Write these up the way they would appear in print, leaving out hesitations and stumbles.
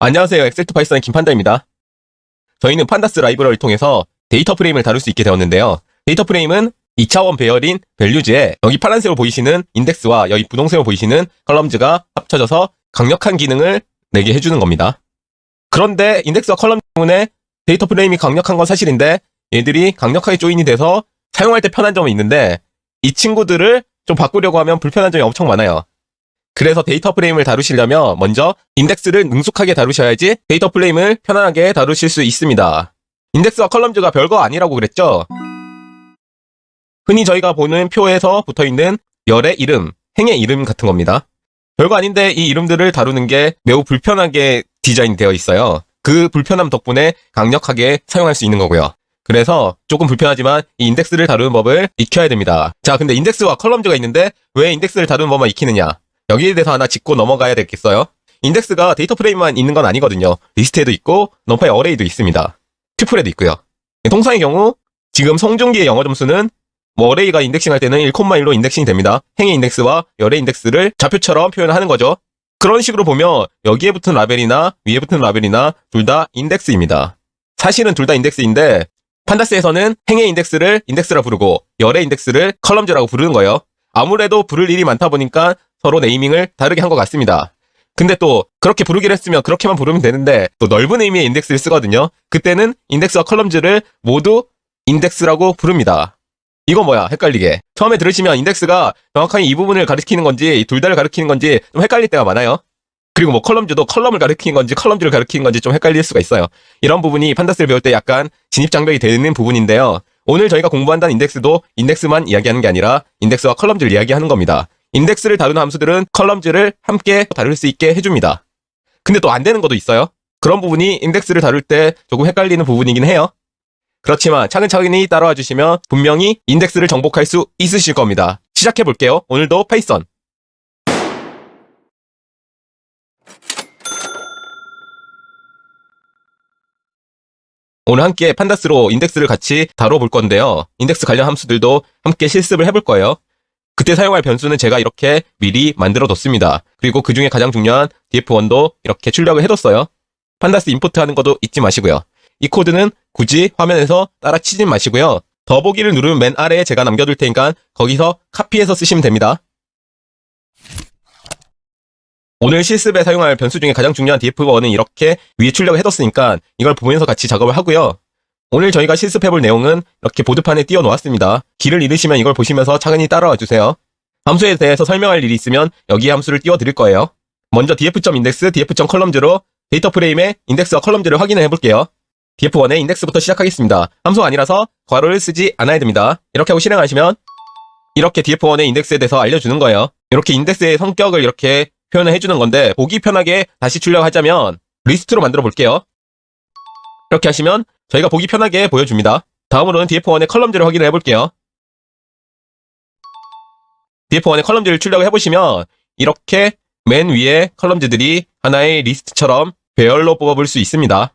안녕하세요. 엑셀2 파이썬의 김판다입니다. 저희는 판다스 라이브러리를 통해서 데이터 프레임을 다룰 수 있게 되었는데요. 데이터 프레임은 2차원 배열인 밸류즈에 여기 파란색으로 보이시는 인덱스와 여기 분홍색으로 보이시는 컬럼즈가 합쳐져서 강력한 기능을 내게 해주는 겁니다. 그런데 인덱스와 컬럼 때문에 데이터 프레임이 강력한 건 사실인데 얘들이 강력하게 조인이 돼서 사용할 때 편한 점은 있는데 이 친구들을 좀 바꾸려고 하면 불편한 점이 엄청 많아요. 그래서 데이터 프레임을 다루시려면 먼저 인덱스를 능숙하게 다루셔야지 데이터 프레임을 편안하게 다루실 수 있습니다. 인덱스와 컬럼즈가 별거 아니라고 그랬죠? 흔히 저희가 보는 표에서 붙어있는 열의 이름, 행의 이름 같은 겁니다. 별거 아닌데 이 이름들을 다루는 게 매우 불편하게 디자인되어 있어요. 그 불편함 덕분에 강력하게 사용할 수 있는 거고요. 그래서 조금 불편하지만 이 인덱스를 다루는 법을 익혀야 됩니다. 자, 근데 인덱스와 컬럼즈가 있는데 왜 인덱스를 다루는 법만 익히느냐? 여기에 대해서 하나 짚고 넘어가야 되겠어요. 인덱스가 데이터 프레임만 있는 건 아니거든요. 리스트에도 있고 넘파이 어레이도 있습니다. 튜플에도 있고요. 통상의 경우 지금 송중기의 영어 점수는 어레이가 인덱싱할 때는 1,1로 인덱싱이 됩니다. 행의 인덱스와 열의 인덱스를 좌표처럼 표현하는 거죠. 그런 식으로 보면 여기에 붙은 라벨이나 위에 붙은 라벨이나 둘 다 인덱스입니다. 사실은 둘 다 인덱스인데 판다스에서는 행의 인덱스를 인덱스라 부르고 열의 인덱스를 컬럼즈라고 부르는 거예요. 아무래도 부를 일이 많다 보니까 서로 네이밍을 다르게 한 것 같습니다. 근데 또 그렇게 부르기로 했으면 그렇게만 부르면 되는데 또 넓은 의미의 인덱스를 쓰거든요. 그때는 인덱스와 컬럼즈를 모두 인덱스라고 부릅니다. 이거 뭐야? 헷갈리게. 처음에 들으시면 인덱스가 정확하게 이 부분을 가리키는 건지 둘 다를 가리키는 건지 좀 헷갈릴 때가 많아요. 그리고 뭐 컬럼즈도 컬럼을 가리키는 건지 컬럼즈를 가리키는 건지 좀 헷갈릴 수가 있어요. 이런 부분이 판다스를 배울 때 약간 진입장벽이 되는 부분인데요. 오늘 저희가 공부한다는 인덱스도 인덱스만 이야기하는 게 아니라 인덱스와 컬럼즈를 이야기하는 겁니다. 인덱스를 다루는 함수들은 컬럼즈를 함께 다룰 수 있게 해줍니다. 근데 또 안 되는 것도 있어요. 그런 부분이 인덱스를 다룰 때 조금 헷갈리는 부분이긴 해요. 그렇지만 차근차근히 따라와 주시면 분명히 인덱스를 정복할 수 있으실 겁니다. 시작해 볼게요. 오늘도 파이썬. 오늘 함께 판다스로 인덱스를 같이 다뤄볼 건데요. 인덱스 관련 함수들도 함께 실습을 해볼 거예요. 그때 사용할 변수는 제가 이렇게 미리 만들어뒀습니다. 그리고 그 중에 가장 중요한 df1도 이렇게 출력을 해뒀어요. 판다스 임포트 하는 것도 잊지 마시고요. 이 코드는 굳이 화면에서 따라치지 마시고요. 더보기를 누르면 맨 아래에 제가 남겨둘 테니까 거기서 카피해서 쓰시면 됩니다. 오늘 실습에 사용할 변수 중에 가장 중요한 df1은 이렇게 위에 출력을 해뒀으니까 이걸 보면서 같이 작업을 하고요. 오늘 저희가 실습해볼 내용은 이렇게 보드판에 띄워 놓았습니다. 길을 잃으시면 이걸 보시면서 차근히 따라와 주세요. 함수에 대해서 설명할 일이 있으면 여기에 함수를 띄워 드릴 거예요. 먼저 df.index, df.columns로 데이터 프레임의 인덱스와 컬럼즈를 확인해 볼게요. df1의 인덱스부터 시작하겠습니다. 함수가 아니라서 괄호를 쓰지 않아야 됩니다. 이렇게 하고 실행하시면 이렇게 df1의 인덱스에 대해서 알려주는 거예요. 이렇게 인덱스의 성격을 이렇게 표현을 해주는 건데 보기 편하게 다시 출력하자면 리스트로 만들어 볼게요. 이렇게 하시면 저희가 보기 편하게 보여줍니다. 다음으로는 df1의 컬럼즈를 확인을 해볼게요. df1의 컬럼즈를 출력을 해보시면 이렇게 맨 위에 컬럼즈들이 하나의 리스트처럼 배열로 뽑아볼 수 있습니다.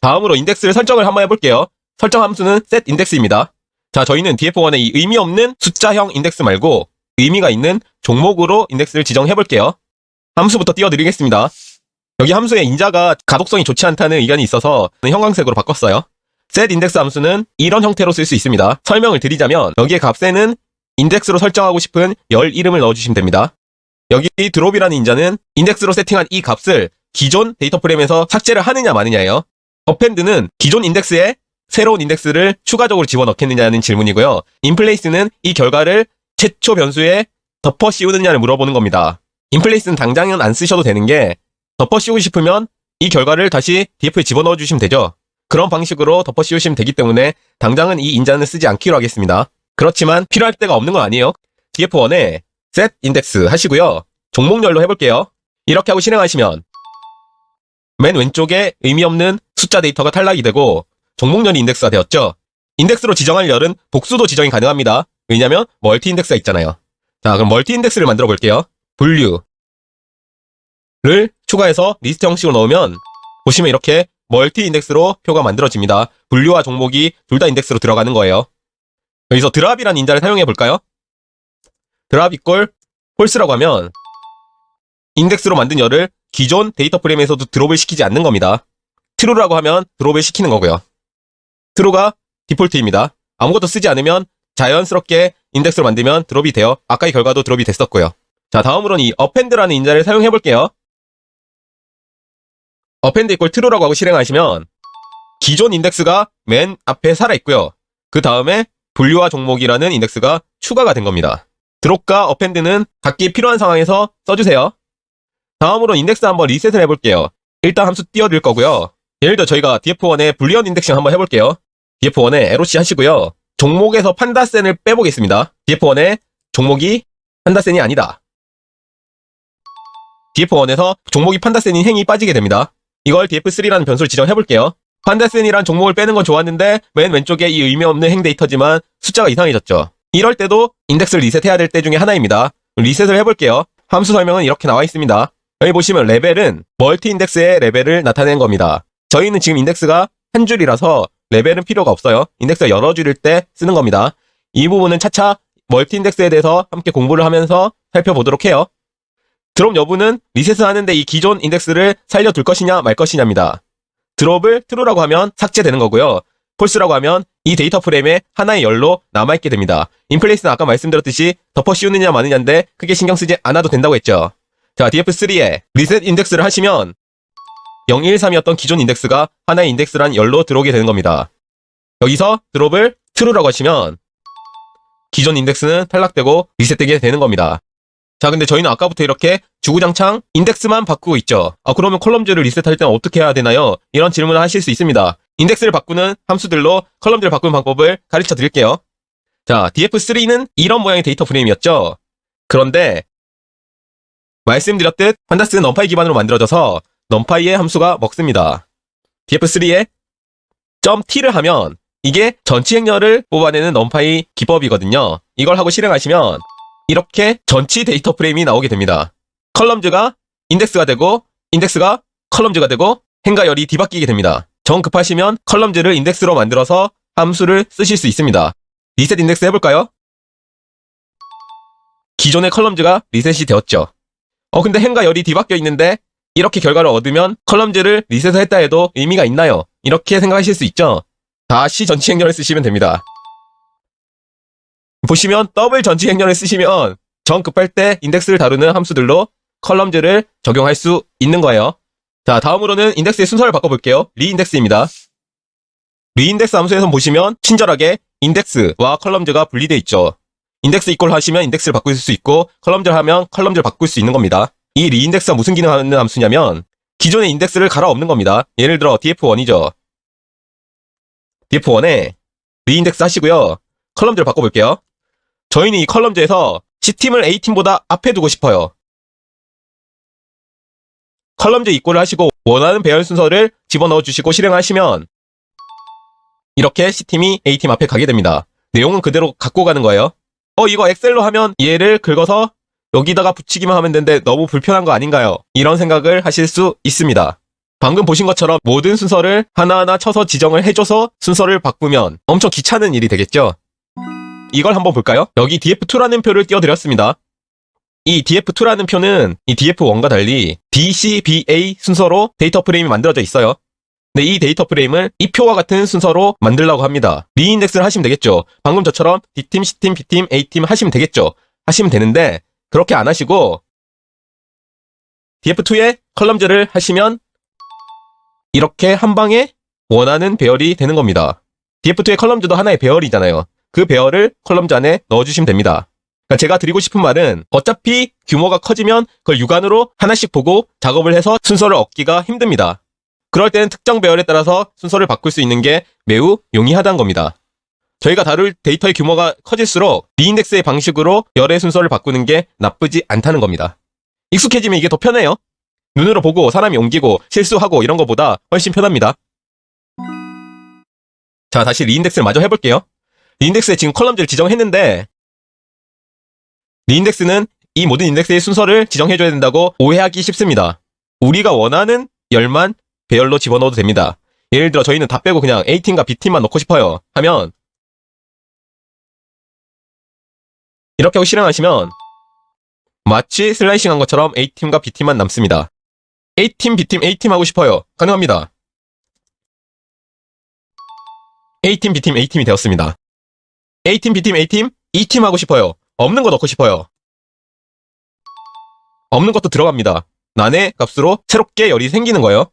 다음으로 인덱스를 설정을 한번 해볼게요. 설정 함수는 setIndex입니다. 자, 저희는 df1의 이 의미 없는 숫자형 인덱스 말고 의미가 있는 종목으로 인덱스를 지정해볼게요. 함수부터 띄워드리겠습니다. 여기 함수의 인자가 가독성이 좋지 않다는 의견이 있어서 형광색으로 바꿨어요. setIndex 함수는 이런 형태로 쓸 수 있습니다. 설명을 드리자면 여기에 값에는 인덱스로 설정하고 싶은 열 이름을 넣어주시면 됩니다. 여기 드롭이라는 인자는 인덱스로 세팅한 이 값을 기존 데이터 프레임에서 삭제를 하느냐 마느냐예요. 어펜드는 기존 인덱스에 새로운 인덱스를 추가적으로 집어넣겠느냐는 질문이고요. 인플레이스는 이 결과를 최초 변수에 덮어 씌우느냐를 물어보는 겁니다. 인플레이스는 당장은 안 쓰셔도 되는 게 덮어 씌우고 싶으면 이 결과를 다시 df에 집어넣어 주시면 되죠. 그런 방식으로 덮어 씌우시면 되기 때문에 당장은 이 인자는 쓰지 않기로 하겠습니다. 그렇지만 필요할 때가 없는 건 아니에요. df1에 setIndex 하시고요. 종목열로 해볼게요. 이렇게 하고 실행하시면 맨 왼쪽에 의미 없는 숫자 데이터가 탈락이 되고 종목열이 인덱스가 되었죠. 인덱스로 지정할 열은 복수도 지정이 가능합니다. 왜냐면 멀티 인덱스가 있잖아요. 자, 그럼 멀티 인덱스를 만들어 볼게요. 분류를 추가해서 리스트 형식으로 넣으면 보시면 이렇게 멀티 인덱스로 표가 만들어집니다. 분류와 종목이 둘 다 인덱스로 들어가는 거예요. 여기서 드랍이라는 인자를 사용해 볼까요? 드랍 이꼴 폴스라고 하면 인덱스로 만든 열을 기존 데이터 프레임에서도 드롭을 시키지 않는 겁니다. true라고 하면 드롭을 시키는 거고요. true가 디폴트입니다. 아무것도 쓰지 않으면 자연스럽게 인덱스로 만들면 드롭이 돼요. 아까의 결과도 드롭이 됐었고요. 자, 다음으로는 이 append라는 인자를 사용해 볼게요. append equal true라고 하고 실행하시면 기존 인덱스가 맨 앞에 살아있고요. 그 다음에 분류와 종목이라는 인덱스가 추가가 된 겁니다. 드롭과 append는 각기 필요한 상황에서 써주세요. 다음으로 인덱스 한번 리셋을 해볼게요. 일단 함수 띄워드릴 거고요. 예를 들어 저희가 df1의 불리언 인덱싱 한번 해볼게요. df1에 LOC 하시고요. 종목에서 판다센을 빼보겠습니다. df1의 종목이 판다센이 아니다. df1에서 종목이 판다센인 행이 빠지게 됩니다. 이걸 df3라는 변수를 지정해볼게요. 판다센이란 종목을 빼는 건 좋았는데 맨 왼쪽에 이 의미 없는 행 데이터지만 숫자가 이상해졌죠. 이럴 때도 인덱스를 리셋해야 될 때 중에 하나입니다. 리셋을 해볼게요. 함수 설명은 이렇게 나와 있습니다. 여기 보시면 레벨은 멀티 인덱스의 레벨을 나타내는 겁니다. 저희는 지금 인덱스가 한 줄이라서 레벨은 필요가 없어요. 인덱스가 여러 줄일 때 쓰는 겁니다. 이 부분은 차차 멀티 인덱스에 대해서 함께 공부를 하면서 살펴보도록 해요. 드롭 여부는 리셋을 하는데 이 기존 인덱스를 살려둘 것이냐 말 것이냐입니다. 드롭을 true라고 하면 삭제되는 거고요. false라고 하면 이 데이터 프레임에 하나의 열로 남아있게 됩니다. 인플레이스는 아까 말씀드렸듯이 덮어 씌우느냐 마느냐인데 크게 신경 쓰지 않아도 된다고 했죠. 자, df3에 리셋 인덱스를 하시면 013이었던 기존 인덱스가 하나의 인덱스란 열로 들어오게 되는 겁니다. 여기서 드롭을 true라고 하시면 기존 인덱스는 탈락되고 리셋되게 되는 겁니다. 자, 근데 저희는 아까부터 이렇게 주구장창 인덱스만 바꾸고 있죠. 그러면 컬럼즈를 리셋할 때는 어떻게 해야 되나요? 이런 질문을 하실 수 있습니다. 인덱스를 바꾸는 함수들로 컬럼즈를 바꾸는 방법을 가르쳐 드릴게요. 자, df3는 이런 모양의 데이터 프레임이었죠. 그런데 말씀드렸듯 판다스는 numpy 기반으로 만들어져서 numpy의 함수가 먹습니다. df3에 .t를 하면 이게 전치 행렬을 뽑아내는 numpy 기법이거든요. 이걸 하고 실행하시면 이렇게 전치 데이터 프레임이 나오게 됩니다. 컬럼즈가 인덱스가 되고 인덱스가 컬럼즈가 되고 행과 열이 뒤바뀌게 됩니다. 정 급하시면 컬럼즈를 인덱스로 만들어서 함수를 쓰실 수 있습니다. 리셋 인덱스 해볼까요? 기존의 컬럼즈가 리셋이 되었죠. 근데 행과 열이 뒤바뀌어 있는데 이렇게 결과를 얻으면 컬럼즈를 리셋을 했다 해도 의미가 있나요? 이렇게 생각하실 수 있죠. 다시 전치 행렬을 쓰시면 됩니다. 보시면 더블 전치 행렬을 쓰시면 정 급할 때 인덱스를 다루는 함수들로 컬럼즈를 적용할 수 있는 거예요. 자, 다음으로는 인덱스의 순서를 바꿔볼게요. 리인덱스입니다. 리인덱스 함수에서 보시면 친절하게 인덱스와 컬럼즈가 분리되어 있죠. 인덱스 이퀄 하시면 인덱스를 바꿀 수 있고 컬럼즈를 하면 컬럼즈를 바꿀 수 있는 겁니다. 이 리인덱스가 무슨 기능을 하는 함수냐면 기존의 인덱스를 갈아엎는 겁니다. 예를 들어 df1이죠. df1에 리인덱스 하시고요. 컬럼즈를 바꿔볼게요. 저희는 이 컬럼즈에서 C팀을 A팀보다 앞에 두고 싶어요. 컬럼즈 이퀄을 하시고 원하는 배열 순서를 집어넣어 주시고 실행하시면 이렇게 C팀이 A팀 앞에 가게 됩니다. 내용은 그대로 갖고 가는 거예요. 이거 엑셀로 하면 얘를 긁어서 여기다가 붙이기만 하면 되는데 너무 불편한 거 아닌가요? 이런 생각을 하실 수 있습니다. 방금 보신 것처럼 모든 순서를 하나하나 쳐서 지정을 해줘서 순서를 바꾸면 엄청 귀찮은 일이 되겠죠? 이걸 한번 볼까요? 여기 df2라는 표를 띄워드렸습니다. 이 df2라는 표는 이 df1과 달리 DCBA 순서로 데이터 프레임이 만들어져 있어요. 근데 이 데이터 프레임을 이 표와 같은 순서로 만들려고 합니다. 리인덱스를 하시면 되겠죠. 방금 저처럼 D팀, C팀, B팀, A팀 하시면 되겠죠. 하시면 되는데 그렇게 안 하시고 df2에 컬럼즈를 하시면 이렇게 한 방에 원하는 배열이 되는 겁니다. df2의 컬럼즈도 하나의 배열이잖아요. 그 배열을 컬럼즈 안에 넣어주시면 됩니다. 그러니까 제가 드리고 싶은 말은 어차피 규모가 커지면 그걸 육안으로 하나씩 보고 작업을 해서 순서를 얻기가 힘듭니다. 그럴 때는 특정 배열에 따라서 순서를 바꿀 수 있는 게 매우 용이하다는 겁니다. 저희가 다룰 데이터의 규모가 커질수록 리인덱스의 방식으로 열의 순서를 바꾸는 게 나쁘지 않다는 겁니다. 익숙해지면 이게 더 편해요. 눈으로 보고 사람이 옮기고 실수하고 이런 것보다 훨씬 편합니다. 자, 다시 리인덱스를 마저 해볼게요. 리인덱스에 지금 컬럼즈를 지정했는데 리인덱스는 이 모든 인덱스의 순서를 지정해줘야 된다고 오해하기 쉽습니다. 우리가 원하는 열만 배열로 집어넣어도 됩니다. 예를 들어 저희는 다 빼고 그냥 A팀과 B팀만 넣고 싶어요 하면 이렇게 하고 실행하시면 마치 슬라이싱한 것처럼 A팀과 B팀만 남습니다. A팀, B팀, A팀 하고 싶어요. 가능합니다. A팀, B팀, A팀이 되었습니다. A팀, B팀, A팀, E팀 하고 싶어요. 없는 거 넣고 싶어요. 없는 것도 들어갑니다. 난의 값으로 새롭게 열이 생기는 거예요.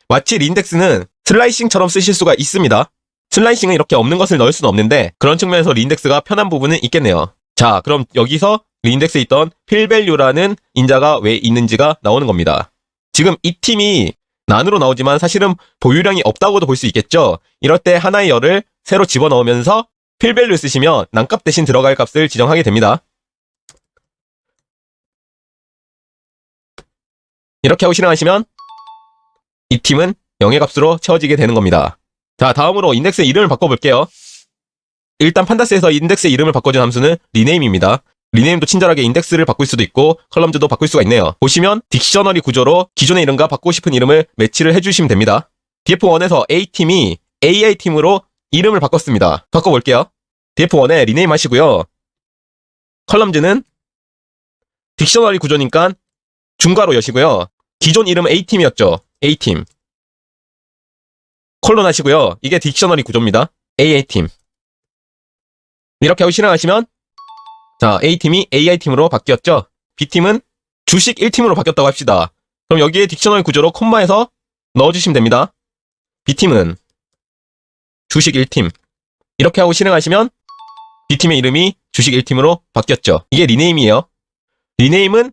마치 리인덱스는 슬라이싱처럼 쓰실 수가 있습니다. 슬라이싱은 이렇게 없는 것을 넣을 수는 없는데 그런 측면에서 리인덱스가 편한 부분은 있겠네요. 자, 그럼 여기서 리인덱스에 있던 필밸류라는 인자가 왜 있는지가 나오는 겁니다. 지금 이 팀이 난으로 나오지만 사실은 보유량이 없다고도 볼 수 있겠죠. 이럴 때 하나의 열을 새로 집어넣으면서 필밸류 쓰시면 난값 대신 들어갈 값을 지정하게 됩니다. 이렇게 하고 실행하시면 이 팀은 0의 값으로 채워지게 되는 겁니다. 자, 다음으로 인덱스의 이름을 바꿔볼게요. 일단 판다스에서 인덱스의 이름을 바꿔준 함수는 리네임입니다. 리네임도 친절하게 인덱스를 바꿀 수도 있고 컬럼즈도 바꿀 수가 있네요. 보시면 딕셔너리 구조로 기존의 이름과 바꾸고 싶은 이름을 매치를 해주시면 됩니다. df1에서 A팀이 AI팀으로 이름을 바꿨습니다. 바꿔볼게요. df1에 리네임 하시고요. 컬럼즈는 딕셔너리 구조니까 중괄호 여시고요. 기존 이름은 A팀이었죠. A팀. 콜론 하시고요. 이게 딕셔너리 구조입니다. AI팀. 이렇게 하고 실행하시면 자, A팀이 AI팀으로 바뀌었죠. B팀은 주식 1팀으로 바뀌었다고 합시다. 그럼 여기에 딕셔너리 구조로 콤마에서 넣어주시면 됩니다. B팀은 주식 1팀. 이렇게 하고 실행하시면 B팀의 이름이 주식 1팀으로 바뀌었죠. 이게 리네임이에요. 리네임은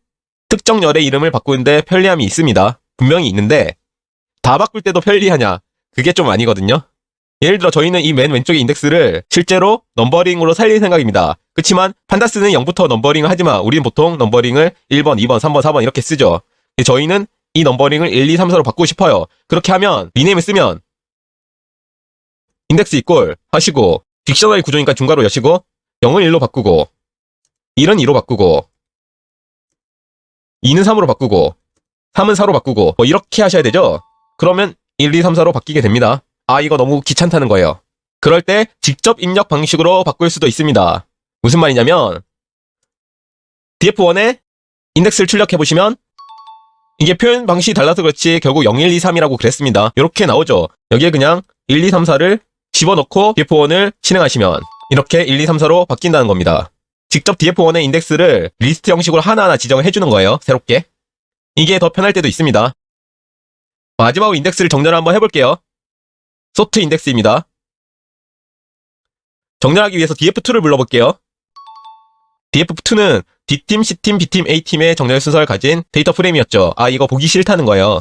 특정 열의 이름을 바꾸는데 편리함이 있습니다. 분명히 있는데 다 바꿀 때도 편리하냐? 그게 좀 아니거든요. 예를 들어 저희는 이 맨 왼쪽의 인덱스를 실제로 넘버링으로 살릴 생각입니다. 그렇지만 판다스는 0부터 넘버링을 하지만 우리는 보통 넘버링을 1번, 2번, 3번, 4번 이렇게 쓰죠. 저희는 이 넘버링을 1, 2, 3, 4로 바꾸고 싶어요. 그렇게 하면 리네임을 쓰면 인덱스 이꼴 하시고 딕셔너리 구조니까 중괄호 여시고 0을 1로 바꾸고 1은 2로 바꾸고 2는 3으로 바꾸고 3은 4로 바꾸고 뭐 이렇게 하셔야 되죠. 그러면 1, 2, 3, 4로 바뀌게 됩니다. 아, 이거 너무 귀찮다는 거예요. 그럴 때 직접 입력 방식으로 바꿀 수도 있습니다. 무슨 말이냐면 df1에 인덱스를 출력해보시면 이게 표현 방식이 달라서 그렇지 결국 0, 1, 2, 3이라고 그랬습니다. 이렇게 나오죠. 여기에 그냥 1, 2, 3, 4를 집어넣고 df1을 실행하시면 이렇게 1, 2, 3, 4로 바뀐다는 겁니다. 직접 df1의 인덱스를 리스트 형식으로 하나하나 지정을 해주는 거예요. 새롭게. 이게 더 편할 때도 있습니다. 마지막으로 인덱스를 정렬 한번 해볼게요. 소트 인덱스입니다. 정렬하기 위해서 df2를 불러볼게요. df2는 D팀, C팀, B팀, A팀의 정렬 순서를 가진 데이터 프레임이었죠. 아, 이거 보기 싫다는 거예요.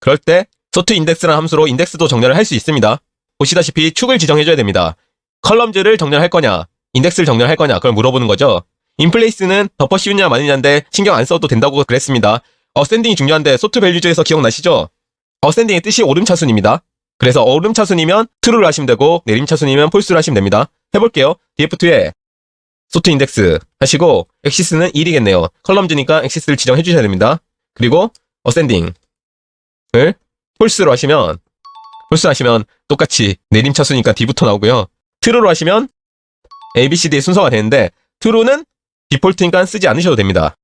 그럴 때 소트 인덱스라는 함수로 인덱스도 정렬을 할 수 있습니다. 보시다시피 축을 지정해줘야 됩니다. 컬럼즈를 정렬할 거냐, 인덱스를 정렬할 거냐, 그걸 물어보는 거죠. 인플레이스는 덮어 씌우냐 마느냐인데 신경 안 써도 된다고 그랬습니다. 어센딩이 중요한데 소트 밸류즈에서 기억나시죠? 어센딩의 뜻이 오름차순입니다. 그래서 오름차순이면 true를 하시면 되고 내림차순이면 false를 하시면 됩니다. 해볼게요. df2에 소트 인덱스 하시고 엑시스는 1이겠네요. 컬럼즈니까 엑시스를 지정해 주셔야 됩니다. 그리고 어센딩을 false로 하시면 똑같이 내림차순이니까 d부터 나오고요. true로 하시면 ABCD의 순서가 되는데 true는 디폴트니까 쓰지 않으셔도 됩니다.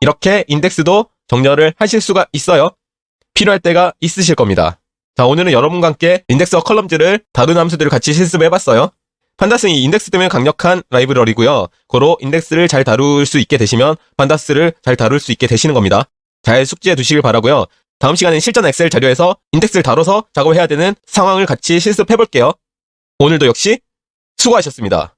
이렇게 인덱스도 정렬을 하실 수가 있어요. 필요할 때가 있으실 겁니다. 자, 오늘은 여러분과 함께 인덱스와 컬럼즈를 다루는 함수들을 같이 실습해봤어요. 판다스는 인덱스 때문에 강력한 라이브러리고요. 고로 인덱스를 잘 다룰 수 있게 되시면 판다스를 잘 다룰 수 있게 되시는 겁니다. 잘 숙지해 두시길 바라고요. 다음 시간엔 실전 엑셀 자료에서 인덱스를 다뤄서 작업해야 되는 상황을 같이 실습해볼게요. 오늘도 역시 수고하셨습니다.